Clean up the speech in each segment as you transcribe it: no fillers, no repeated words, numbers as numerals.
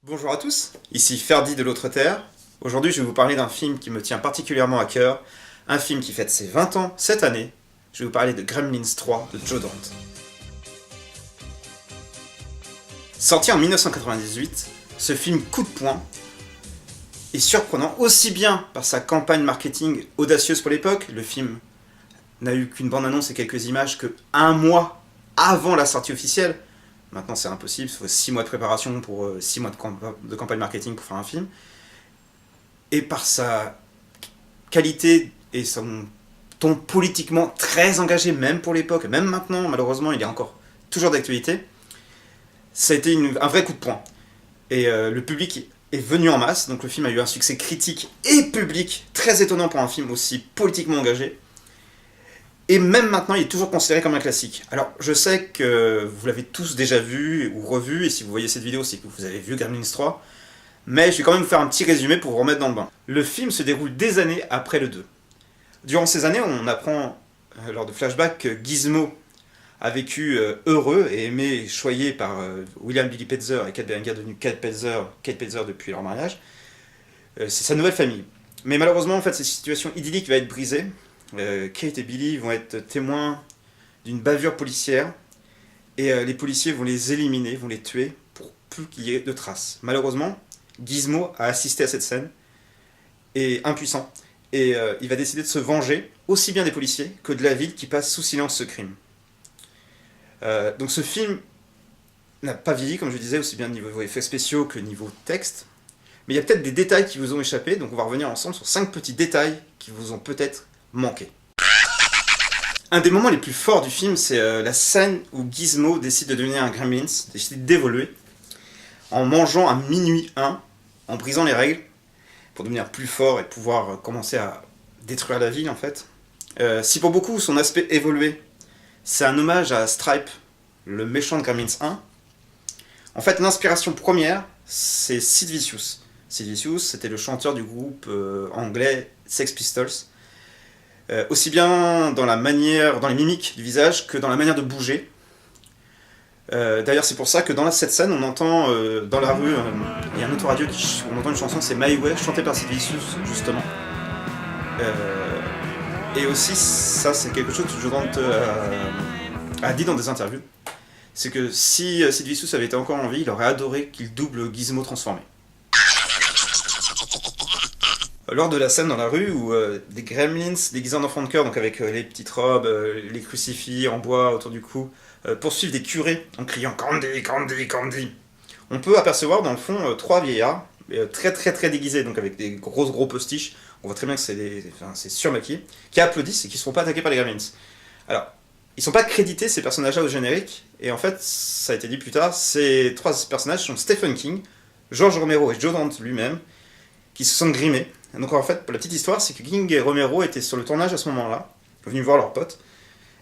Bonjour à tous, ici Ferdi de l'Autre Terre. Aujourd'hui, je vais vous parler d'un film qui me tient particulièrement à cœur, un film qui fête ses 20 ans cette année. Je vais vous parler de Gremlins 3 de Joe Dante. Sorti en 1998, ce film coup de poing est surprenant aussi bien par sa campagne marketing audacieuse pour l'époque. Le film n'a eu qu'une bande-annonce et quelques images que un mois avant la sortie officielle. Maintenant, c'est impossible, il faut 6 mois de préparation pour 6 mois de campagne marketing pour faire un film. Et par sa qualité et son ton politiquement très engagé, même pour l'époque, même maintenant, malheureusement, il est encore toujours d'actualité, ça a été un vrai coup de poing. Et le public est venu en masse, donc le film a eu un succès critique et public très étonnant pour un film aussi politiquement engagé. Et même maintenant, il est toujours considéré comme un classique. Alors, je sais que vous l'avez tous déjà vu ou revu, et si vous voyez cette vidéo, c'est que vous avez vu Gremlins 3, mais je vais quand même vous faire un petit résumé pour vous remettre dans le bain. Le film se déroule des années après le 2. Durant ces années, on apprend, lors de flashbacks, que Gizmo a vécu heureux et aimé et choyé par William Billy Petzer et Kate Berenguer, devenue Kate Petzer depuis leur mariage. C'est sa nouvelle famille. Mais malheureusement, en fait, cette situation idyllique va être brisée. Kate et Billy vont être témoins d'une bavure policière et les policiers vont les éliminer, vont les tuer pour plus qu'il y ait de traces. Malheureusement, Gizmo a assisté à cette scène et impuissant et il va décider de se venger aussi bien des policiers que de la ville qui passe sous silence ce crime. Donc ce film n'a pas vieilli, comme je disais, aussi bien niveau effets spéciaux que niveau texte, mais il y a peut-être des détails qui vous ont échappé, donc on va revenir ensemble sur 5 petits détails qui vous ont peut-être manqué. Un des moments les plus forts du film, c'est la scène où Gizmo décide de devenir un Gremlins, décide d'évoluer, en mangeant à minuit 1, en brisant les règles, pour devenir plus fort et pouvoir commencer à détruire la ville en fait. Si pour beaucoup son aspect évolué, c'est un hommage à Stripe, le méchant de Gremlins 1, en fait l'inspiration première, c'est Sid Vicious. Sid Vicious, c'était le chanteur du groupe anglais Sex Pistols. Aussi bien dans la manière, dans les mimiques du visage que dans la manière de bouger. D'ailleurs, c'est pour ça que dans cette scène, on entend dans la rue, il y a un autoradio on entend une chanson, c'est My Way, chantée par Sid Vicious, justement. Et aussi, ça, c'est quelque chose que Joe Dante a dit dans des interviews. C'est que si Sid Vicious avait été encore en vie, il aurait adoré qu'il double Gizmo transformé. Lors de la scène dans la rue où des gremlins déguisés en enfants de cœur, donc avec les petites robes, les crucifix en bois autour du cou, poursuivent des curés en criant Candy, Candy, Candy. On peut apercevoir dans le fond 3 vieillards, très très très déguisés, donc avec des gros postiches, on voit très bien que c'est surmaquillé, qui applaudissent et qui ne seront pas attaqués par les gremlins. Alors, ils ne sont pas crédités ces personnages-là au générique, et en fait, ça a été dit plus tard, ces 3 personnages sont Stephen King, George Romero et Joe Dante lui-même, qui se sont grimés. Donc en fait, pour la petite histoire, c'est que King et Romero étaient sur le tournage à ce moment-là, venus voir leurs potes,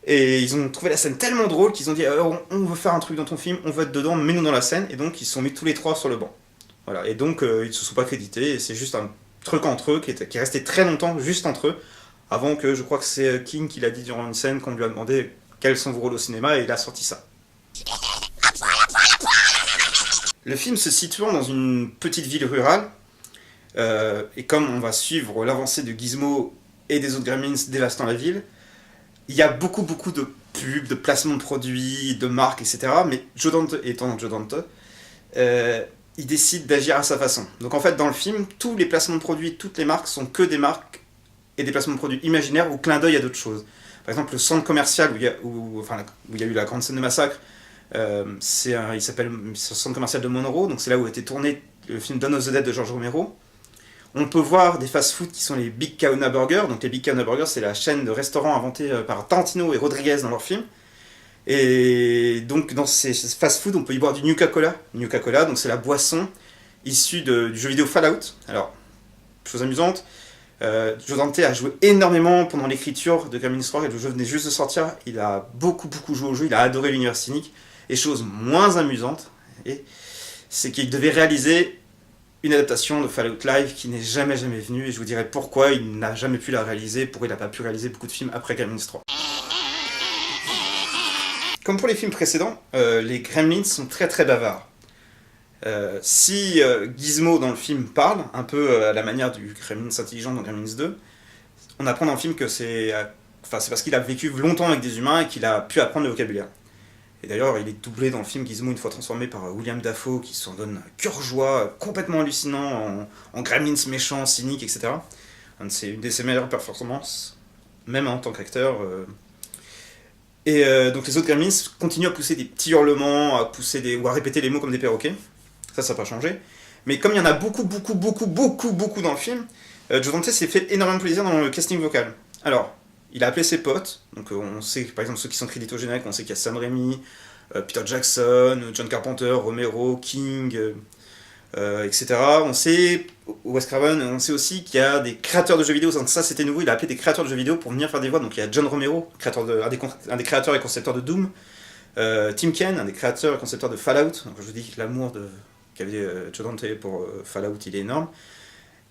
et ils ont trouvé la scène tellement drôle qu'ils ont dit on veut faire un truc dans ton film, on veut être dedans, mets-nous dans la scène, et donc ils se sont mis tous les 3 sur le banc. Voilà, et donc ils ne se sont pas crédités, et c'est juste un truc entre eux qui est resté très longtemps juste entre eux, avant que je crois que c'est King qui l'a dit durant une scène, qu'on lui a demandé quels sont vos rôles au cinéma, et il a sorti ça. Le film se situant dans une petite ville rurale, et comme on va suivre l'avancée de Gizmo et des autres Gremlins dévastant la ville, il y a beaucoup de pubs, de placements de produits, de marques, etc. Mais Joe Dante étant Joe Dante, il décide d'agir à sa façon. Donc en fait, dans le film, tous les placements de produits, toutes les marques sont que des marques et des placements de produits imaginaires ou clin d'œil à d'autres choses. Par exemple, le centre commercial où il y a eu la grande scène de massacre, il s'appelle le centre commercial de Monroe, donc c'est là où a été tourné le film Dawn of the Dead de George Romero. On peut voir des fast-food qui sont les Big Kahuna Burgers. Donc les Big Kahuna Burgers, c'est la chaîne de restaurants inventée par Tarantino et Rodriguez dans leurs films. Et donc dans ces fast-food, on peut y boire du Nuka-Cola. Nuka-Cola, donc c'est la boisson issue du jeu vidéo Fallout. Alors, chose amusante, Joe Dante a joué énormément pendant l'écriture de Gremlins 3, le jeu venait juste de sortir. Il a beaucoup joué au jeu, il a adoré l'univers cynique. Et chose moins amusante, c'est qu'il devait réaliser une adaptation de Fallout Live qui n'est jamais venue, et je vous dirai pourquoi il n'a jamais pu la réaliser, pourquoi il n'a pas pu réaliser beaucoup de films après Gremlins 3. Comme pour les films précédents, les Gremlins sont très bavards. Si Gizmo dans le film parle, un peu à la manière du Gremlins intelligent dans Gremlins 2, on apprend dans le film que c'est parce qu'il a vécu longtemps avec des humains et qu'il a pu apprendre le vocabulaire. Et d'ailleurs, il est doublé dans le film Gizmo une fois transformé par William Dafoe qui s'en donne un cœur joie, complètement hallucinant, en Gremlins méchant, cynique, etc. C'est une de ses meilleures performances, même en tant qu'acteur. Donc les autres Gremlins continuent à pousser des petits hurlements, ou à répéter les mots comme des perroquets. Ça n'a pas changé. Mais comme il y en a beaucoup, beaucoup, beaucoup, beaucoup, beaucoup dans le film, Joe Dante s'est fait énormément plaisir dans le casting vocal. Alors, il a appelé ses potes, donc on sait, par exemple, ceux qui sont crédités au générique, on sait qu'il y a Sam Raimi, Peter Jackson, John Carpenter, Romero, King, etc. On sait, Wes Craven, on sait aussi qu'il y a des créateurs de jeux vidéo, ça c'était nouveau, il a appelé des créateurs de jeux vidéo pour venir faire des voix, donc il y a John Romero, un des créateurs et concepteurs de Doom, Tim Ken, un des créateurs et concepteurs de Fallout, donc je vous dis que l'amour qu'avait Joe Dante pour Fallout, il est énorme.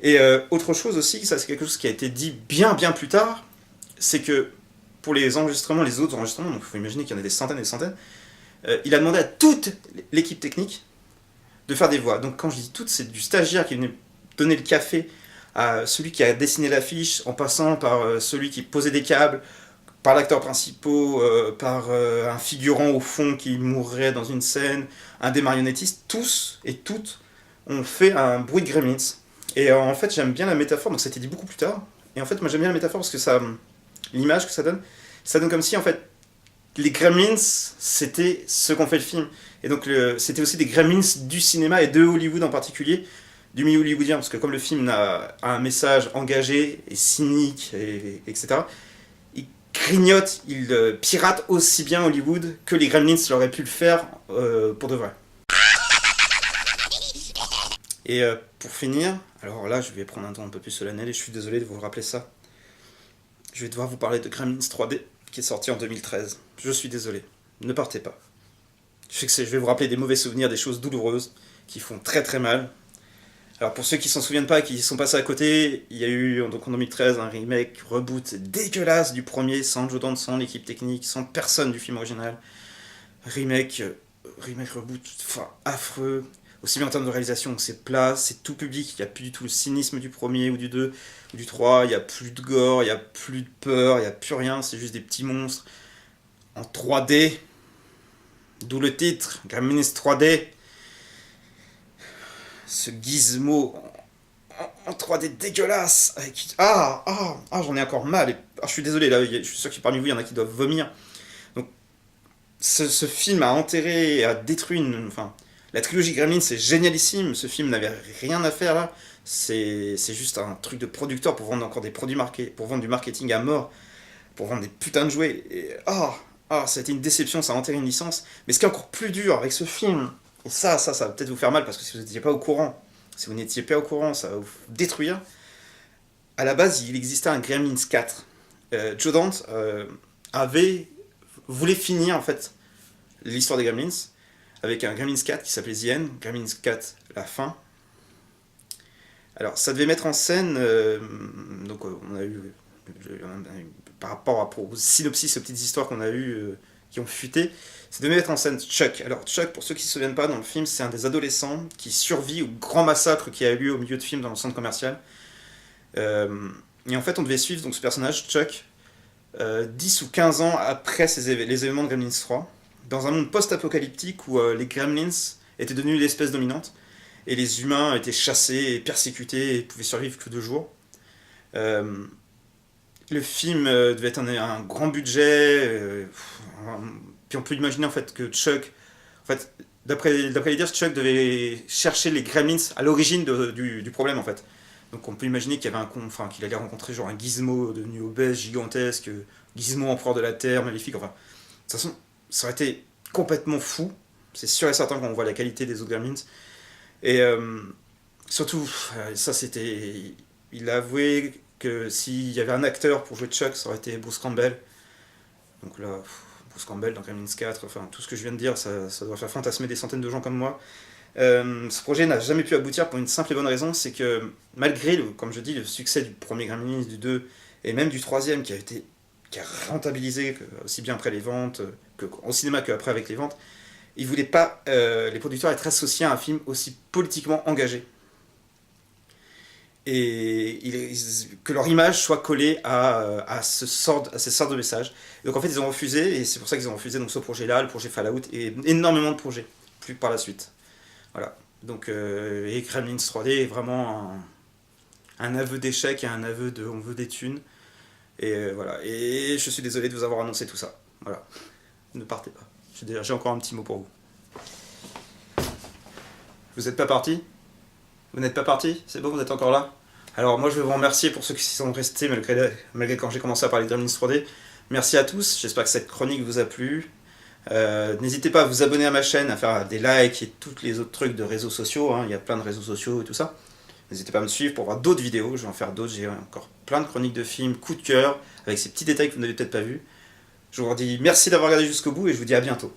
Et autre chose aussi, ça c'est quelque chose qui a été dit bien bien plus tard, c'est que pour les enregistrements, les autres enregistrements, donc il faut imaginer qu'il y en a des centaines et des centaines, il a demandé à toute l'équipe technique de faire des voix. Donc quand je dis toute, c'est du stagiaire qui venait donner le café à celui qui a dessiné l'affiche, en passant par celui qui posait des câbles, par l'acteur principal, par un figurant au fond qui mourrait dans une scène, un des marionnettistes, tous et toutes ont fait un bruit de Gremlins. Et en fait, j'aime bien la métaphore, donc ça a été dit beaucoup plus tard. Et en fait, moi j'aime bien la métaphore parce que l'image que ça donne comme si en fait les Gremlins c'était ce qu'ont fait le film. Et donc c'était aussi des Gremlins du cinéma et de Hollywood en particulier, du milieu hollywoodien, parce que comme le film a un message engagé et cynique, etc., il grignote, il pirate aussi bien Hollywood que les Gremlins l'auraient pu le faire pour de vrai. Et pour finir, alors là je vais prendre un temps un peu plus solennel et je suis désolé de vous rappeler ça. Je vais devoir vous parler de Gremlins 3D qui est sorti en 2013. Je suis désolé, ne partez pas. Je sais que je vais vous rappeler des mauvais souvenirs, des choses douloureuses qui font très très mal. Alors pour ceux qui s'en souviennent pas et qui sont passés à côté, il y a eu donc en 2013 un remake, reboot dégueulasse du premier, sans Joe Dante, sans l'équipe technique, sans personne du film original. Remake, reboot, enfin affreux. Aussi bien en termes de réalisation, c'est plat, c'est tout public, il n'y a plus du tout le cynisme du premier ou du 2 ou du 3, il n'y a plus de gore, il n'y a plus de peur, il n'y a plus rien, c'est juste des petits monstres en 3D, d'où le titre, Gremlins 3D. Ce gizmo en 3D dégueulasse, j'en ai encore mal, je suis désolé, là, je suis sûr que parmi vous, il y en a qui doivent vomir. Donc, ce film a enterré, a détruit enfin, la trilogie Gremlins, c'est génialissime, ce film n'avait rien à faire là, c'est juste un truc de producteur pour vendre encore des produits marqués, pour vendre du marketing à mort, pour vendre des putains de jouets, et ça a été une déception, ça a enterré une licence, mais ce qui est encore plus dur avec ce film, et ça va peut-être vous faire mal, parce que si vous n'étiez pas au courant, ça va vous détruire, à la base il existait un Gremlins 4, Joe Dante voulait finir en fait l'histoire des Gremlins, avec un Gremlins 4 qui s'appelait The End, Gremlins 4, la fin. Alors, ça devait mettre en scène, on a eu, par rapport au synopsis, aux petites histoires qu'on a eues, qui ont fuité, ça devait mettre en scène Chuck. Alors, Chuck, pour ceux qui ne se souviennent pas, dans le film, c'est un des adolescents qui survit au grand massacre qui a eu lieu au milieu de film dans le centre commercial. Et en fait, on devait suivre donc, ce personnage, Chuck, 10 ou 15 ans après les événements de Gremlins 3, dans un monde post-apocalyptique où les Gremlins étaient devenus l'espèce dominante et les humains étaient chassés et persécutés et pouvaient survivre que 2 jours. Le film devait être un grand budget, puis on peut imaginer en fait que Chuck, en fait, d'après les dires, Chuck devait chercher les Gremlins à l'origine du problème en fait. Donc on peut imaginer qu'il y avait qu'il allait rencontrer genre un Gizmo devenu obèse, gigantesque, Gizmo empereur de la Terre, maléfique, enfin. De toute façon, ça aurait été complètement fou. C'est sûr et certain quand on voit la qualité des autres Gremlins. Et surtout, ça c'était... Il a avoué que s'il y avait un acteur pour jouer Chuck, ça aurait été Bruce Campbell. Donc là, Bruce Campbell dans Gremlins 4, enfin tout ce que je viens de dire, ça doit faire fantasmer des centaines de gens comme moi. Ce projet n'a jamais pu aboutir pour une simple et bonne raison, c'est que malgré, comme je dis, le succès du premier Gremlins, du 2, et même du troisième qui a rentabilisé aussi bien après les ventes, au cinéma qu'après avec les ventes, ils voulaient pas, les producteurs, être associés à un film aussi politiquement engagé. Et que leur image soit collée à ces sortes de messages. Et donc en fait ils ont refusé, et c'est pour ça qu'ils ont refusé donc, ce projet-là, le projet Fallout, et énormément de projets, plus par la suite. Voilà. Donc, et Gremlins 3D est vraiment un aveu d'échec et un aveu de on veut des thunes. Et voilà. Et je suis désolé de vous avoir annoncé tout ça. Voilà. Ne partez pas. J'ai encore un petit mot pour vous. Vous n'êtes pas parti? Vous n'êtes pas parti? C'est bon, vous êtes encore là? Alors moi je vais vous remercier pour ceux qui sont restés malgré quand j'ai commencé à parler de Gremlins 3D. Merci à tous, j'espère que cette chronique vous a plu. N'hésitez pas à vous abonner à ma chaîne, à faire des likes et tous les autres trucs de réseaux sociaux, hein. Il y a plein de réseaux sociaux et tout ça. N'hésitez pas à me suivre pour voir d'autres vidéos, je vais en faire d'autres, j'ai encore plein de chroniques de films, coups de cœur, avec ces petits détails que vous n'avez peut-être pas vus. Je vous dis merci d'avoir regardé jusqu'au bout et je vous dis à bientôt.